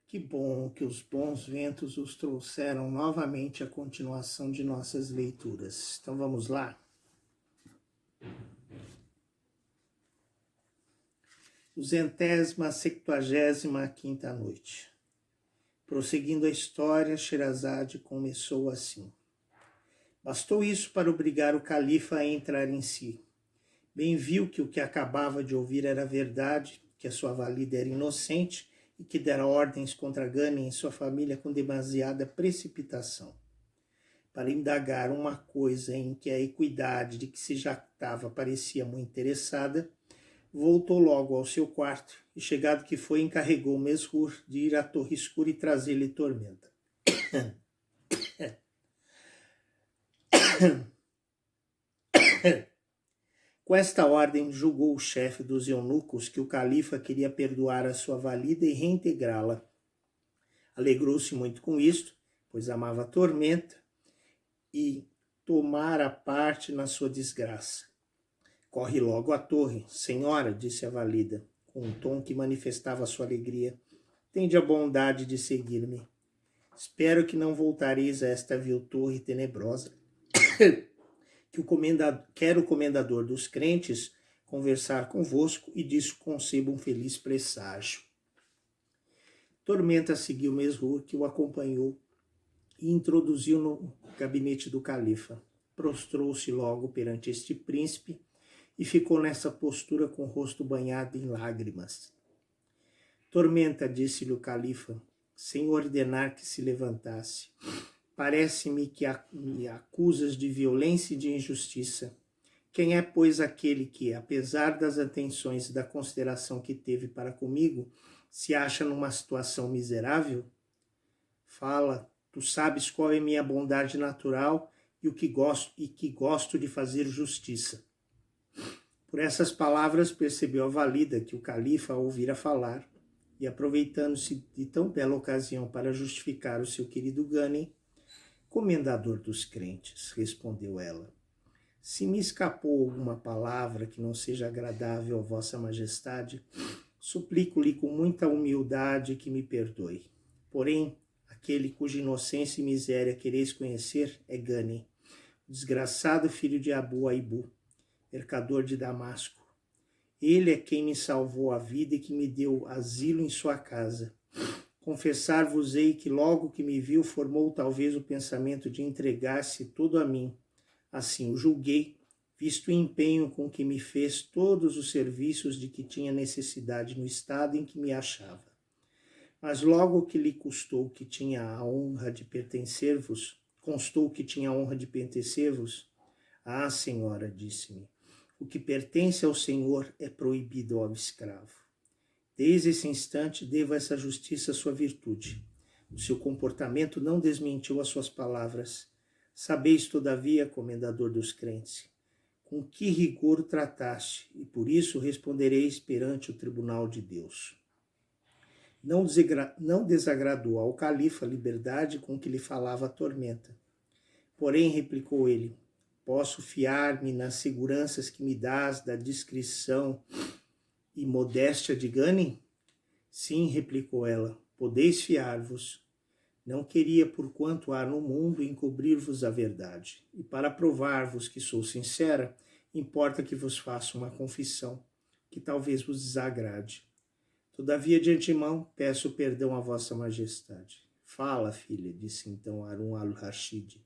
Que bom que os bons ventos os trouxeram novamente à continuação de nossas leituras. Então vamos lá? 275ª noite. Prosseguindo a história, Sherazade começou assim. Bastou isso para obrigar o califa a entrar em si. Bem viu que o que acabava de ouvir era verdade, que a sua valida era inocente e que dera ordens contra Ghanem e sua família com demasiada precipitação. Para indagar uma coisa em que a equidade de que se jactava parecia muito interessada, voltou logo ao seu quarto e, chegado que foi, encarregou Mesrur de ir à torre escura e trazer-lhe Tormenta. Com esta ordem, julgou o chefe dos eunucos que o califa queria perdoar a sua valida e reintegrá-la. Alegrou-se muito com isto, pois amava a Tormenta e tomara parte na sua desgraça. Corre logo à torre, senhora, disse a valida, com um tom que manifestava sua alegria. Tende a bondade de seguir-me. Espero que não voltareis a esta vil torre tenebrosa. Quer o comendador dos crentes conversar convosco e disso conceba um feliz presságio. Tormenta seguiu Mesrur, que o acompanhou e introduziu no gabinete do califa. Prostrou-se logo perante este príncipe e ficou nessa postura com o rosto banhado em lágrimas. Tormenta, disse-lhe o califa, sem ordenar que se levantasse. Parece-me que me acusas de violência e de injustiça. Quem é, pois, aquele que, apesar das atenções e da consideração que teve para comigo, se acha numa situação miserável? Fala, tu sabes qual é minha bondade natural e que gosto de fazer justiça. Por essas palavras percebeu a valida que o califa a ouvira falar e, aproveitando-se de tão bela ocasião para justificar o seu querido Ghanem, comendador dos crentes, respondeu ela, se me escapou alguma palavra que não seja agradável a vossa majestade, suplico-lhe com muita humildade que me perdoe. Porém, aquele cuja inocência e miséria quereis conhecer é Ghanem, o desgraçado filho de Abu Aibu, mercador de Damasco. Ele é quem me salvou a vida e que me deu asilo em sua casa. Confessar-vos-ei que logo que me viu formou talvez o pensamento de entregar-se todo a mim. Assim o julguei, visto o empenho com que me fez todos os serviços de que tinha necessidade no estado em que me achava. Mas logo que lhe constou que tinha a honra de pertencer-vos, ah, senhora, disse-me, o que pertence ao Senhor é proibido ao escravo. Desde esse instante devo essa justiça à sua virtude. O seu comportamento não desmentiu as suas palavras. Sabeis, todavia, comendador dos crentes, com que rigor o trataste, e por isso respondereis perante o tribunal de Deus. Não desagradou ao califa a liberdade com que lhe falava a Tormenta. Porém, replicou ele, posso fiar-me nas seguranças que me dás da discrição e modéstia de Ghanem? Sim, replicou ela, podeis fiar-vos. Não queria, por quanto há no mundo, encobrir-vos a verdade. E para provar-vos que sou sincera, importa que vos faça uma confissão, que talvez vos desagrade. Todavia, de antemão, peço perdão a vossa majestade. Fala, filha, disse então Harun al-Rashid.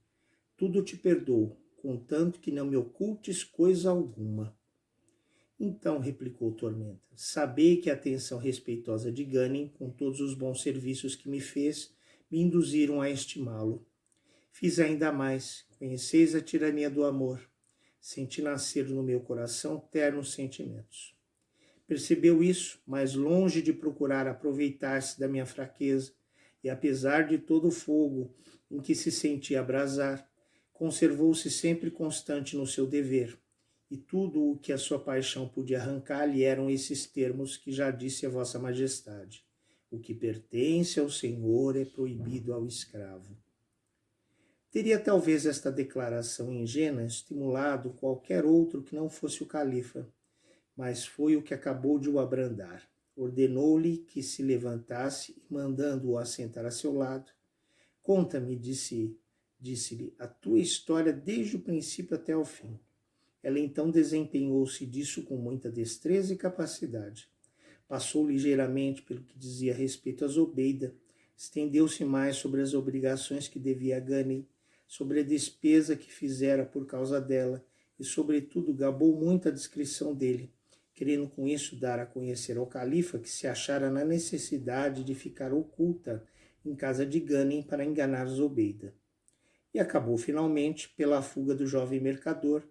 Tudo te perdoo, contanto que não me ocultes coisa alguma. Então, replicou Tormenta, sabei que a atenção respeitosa de Ghanem, com todos os bons serviços que me fez, me induziram a estimá-lo. Fiz ainda mais, conheceis a tirania do amor, senti nascer no meu coração ternos sentimentos. Percebeu isso, mas longe de procurar aproveitar-se da minha fraqueza, e apesar de todo o fogo em que se sentia abrasar, conservou-se sempre constante no seu dever, e tudo o que a sua paixão podia arrancar-lhe eram esses termos que já disse a vossa majestade. O que pertence ao Senhor é proibido ao escravo. Teria talvez esta declaração ingênua estimulado qualquer outro que não fosse o califa, mas foi o que acabou de o abrandar. Ordenou-lhe que se levantasse e, mandando-o assentar a seu lado, conta-me, disse-lhe, a tua história desde o princípio até o fim. Ela então desempenhou-se disso com muita destreza e capacidade. Passou ligeiramente pelo que dizia respeito a Zobeida, estendeu-se mais sobre as obrigações que devia a Ghanem, sobre a despesa que fizera por causa dela e, sobretudo, gabou muito a discrição dele, querendo com isso dar a conhecer ao califa que se achara na necessidade de ficar oculta em casa de Ghanem para enganar Zobeida. E acabou finalmente pela fuga do jovem mercador,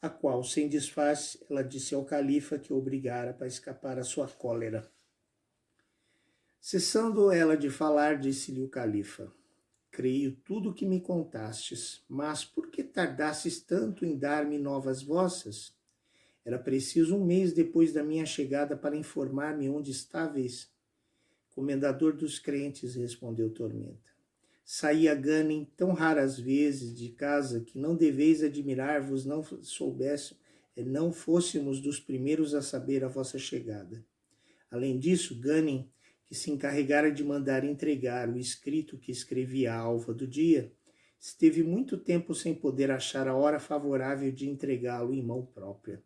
a qual, sem disfarce, ela disse ao califa que o obrigara para escapar à sua cólera. Cessando ela de falar, disse-lhe o califa: creio tudo o que me contastes, mas por que tardastes tanto em dar-me novas vossas? Era preciso 1 mês depois da minha chegada para informar-me onde estáveis. Comendador dos crentes, respondeu Tormenta, saía Ghanem tão raras vezes de casa que não deveis admirar-vos não fôssemos dos primeiros a saber a vossa chegada. Além disso, Ghanem, que se encarregara de mandar entregar o escrito que escrevia a alva do dia, esteve muito tempo sem poder achar a hora favorável de entregá-lo em mão própria.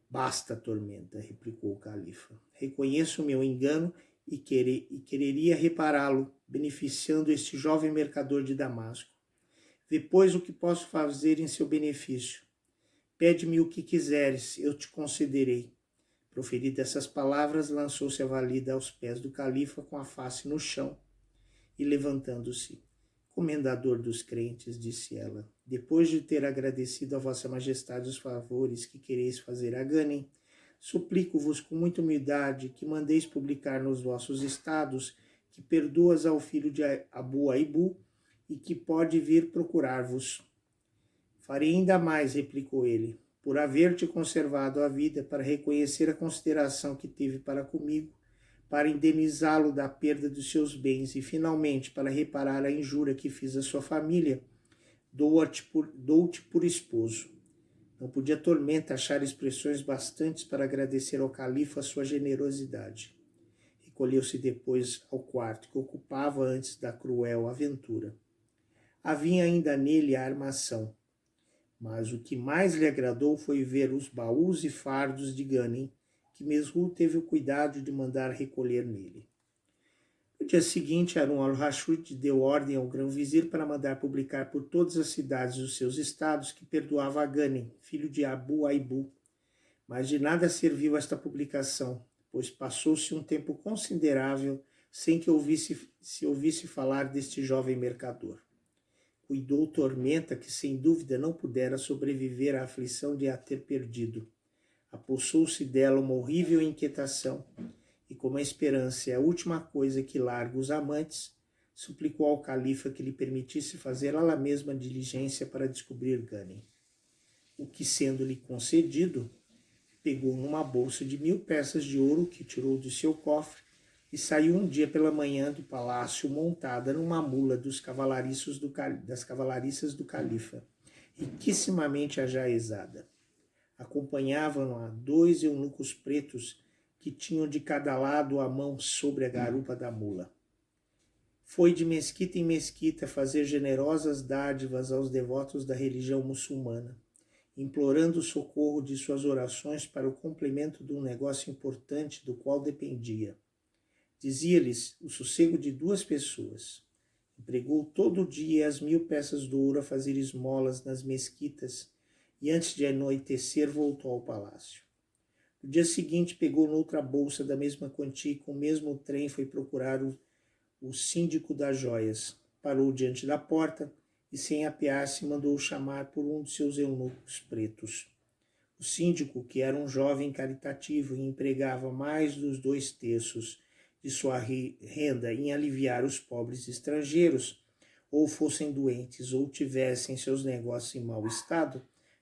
Basta, Tormenta, replicou o califa. Reconheço o meu engano e quereria repará-lo, beneficiando este jovem mercador de Damasco. Vê, pois, o que posso fazer em seu benefício. Pede-me o que quiseres, eu te concederei. Proferidas essas palavras, lançou-se a valida aos pés do califa com a face no chão e, levantando-se, comendador dos crentes, disse ela, depois de ter agradecido a vossa majestade os favores que quereis fazer a Ghanem, suplico-vos com muita humildade que mandeis publicar nos vossos estados que perdoas ao filho de Abu Aibu e que pode vir procurar-vos. Farei ainda mais, replicou ele, por haver-te conservado a vida, para reconhecer a consideração que teve para comigo, para indenizá-lo da perda dos seus bens e, finalmente, para reparar a injúria que fiz à sua família, dou-te por esposo. Não podia Tormenta achar expressões bastantes para agradecer ao califa a sua generosidade. Recolheu-se depois ao quarto que ocupava antes da cruel aventura. Havia ainda nele a armação, mas o que mais lhe agradou foi ver os baús e fardos de Ghanem, que Mesrur teve o cuidado de mandar recolher nele. No dia seguinte, Harun al-Rashid deu ordem ao grão-vizir para mandar publicar por todas as cidades dos seus estados que perdoava a Ghanem, filho de Abu Aibu. Mas de nada serviu esta publicação, pois passou-se um tempo considerável sem que se ouvisse falar deste jovem mercador. Cuidou Tormenta, que sem dúvida não pudera sobreviver à aflição de a ter perdido. Apossou-se dela uma horrível inquietação, e como a esperança é a última coisa que larga os amantes, suplicou ao califa que lhe permitisse fazer ela mesma diligência para descobrir Ghanem. O que, sendo-lhe concedido, pegou numa bolsa de 1000 peças de ouro que tirou de seu cofre e saiu um dia pela manhã do palácio montada numa mula das cavalariças do califa, riquissimamente ajaezada. Acompanhavam-a 2 eunucos pretos que tinham de cada lado a mão sobre a garupa da mula. Foi de mesquita em mesquita fazer generosas dádivas aos devotos da religião muçulmana, implorando o socorro de suas orações para o complemento de um negócio importante do qual dependia. Dizia-lhes o sossego de 2 pessoas. Empregou todo o dia as 1000 peças de ouro a fazer esmolas nas mesquitas e antes de anoitecer voltou ao palácio. No dia seguinte pegou noutra bolsa da mesma quantia e com o mesmo trem foi procurar o síndico das joias. Parou diante da porta e, sem apear-se, mandou chamar por um de seus eunucos pretos. O síndico, que era um jovem caritativo e empregava mais dos 2/3 de sua renda em aliviar os pobres estrangeiros, ou fossem doentes ou tivessem seus negócios em mau estado,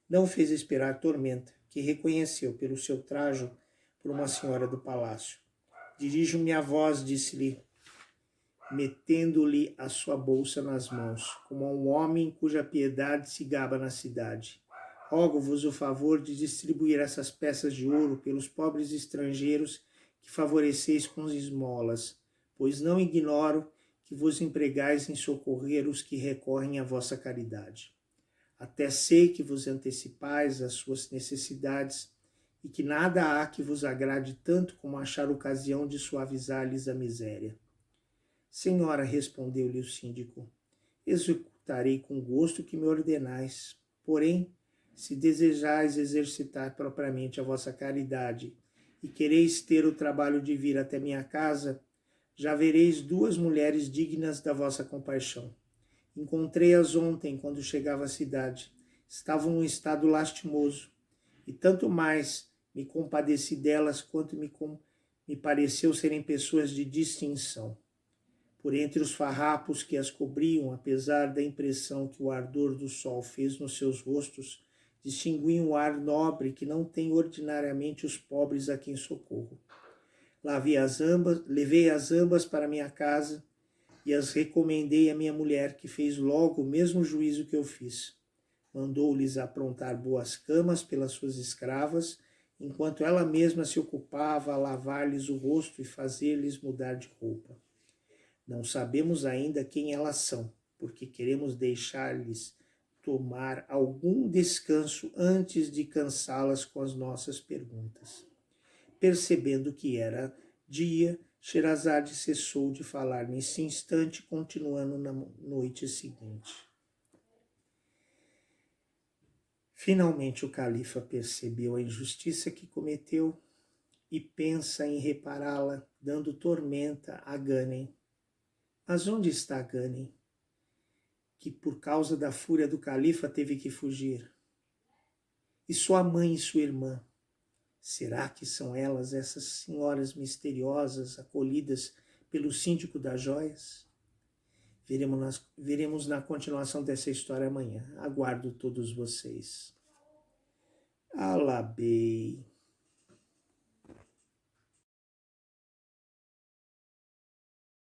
não fez esperar Tormenta, que reconheceu pelo seu trajo por uma senhora do palácio. Dirijo-me a vós, disse-lhe, metendo-lhe a sua bolsa nas mãos, como a um homem cuja piedade se gaba na cidade. Rogo-vos o favor de distribuir essas peças de ouro pelos pobres estrangeiros que favoreceis com esmolas, pois não ignoro que vos empregais em socorrer os que recorrem à vossa caridade. Até sei que vos antecipais às suas necessidades e que nada há que vos agrade tanto como achar ocasião de suavizar-lhes a miséria. Senhora, respondeu-lhe o síndico, executarei com gosto o que me ordenais. Porém, se desejais exercitar propriamente a vossa caridade e quereis ter o trabalho de vir até minha casa, já vereis duas mulheres dignas da vossa compaixão. Encontrei-as ontem, quando chegava à cidade. Estavam num estado lastimoso, e tanto mais me compadeci delas quanto me pareceu serem pessoas de distinção. Por entre os farrapos que as cobriam, apesar da impressão que o ardor do sol fez nos seus rostos, distingui um ar nobre que não tem ordinariamente os pobres a quem socorro. Levei as ambas para minha casa e as recomendei à minha mulher, que fez logo o mesmo juízo que eu fiz. Mandou-lhes aprontar boas camas pelas suas escravas, enquanto ela mesma se ocupava a lavar-lhes o rosto e fazer-lhes mudar de roupa. Não sabemos ainda quem elas são, porque queremos deixar-lhes tomar algum descanso antes de cansá-las com as nossas perguntas. Percebendo que era dia, Sherazade cessou de falar nesse instante, continuando na noite seguinte. Finalmente o califa percebeu a injustiça que cometeu e pensa em repará-la, dando tormenta a Ghanem. Mas onde está Ghanem, que por causa da fúria do califa teve que fugir? E sua mãe e sua irmã? Será que são elas, essas senhoras misteriosas, acolhidas pelo síndico das joias? Veremos na continuação dessa história amanhã. Aguardo todos vocês. Alabei.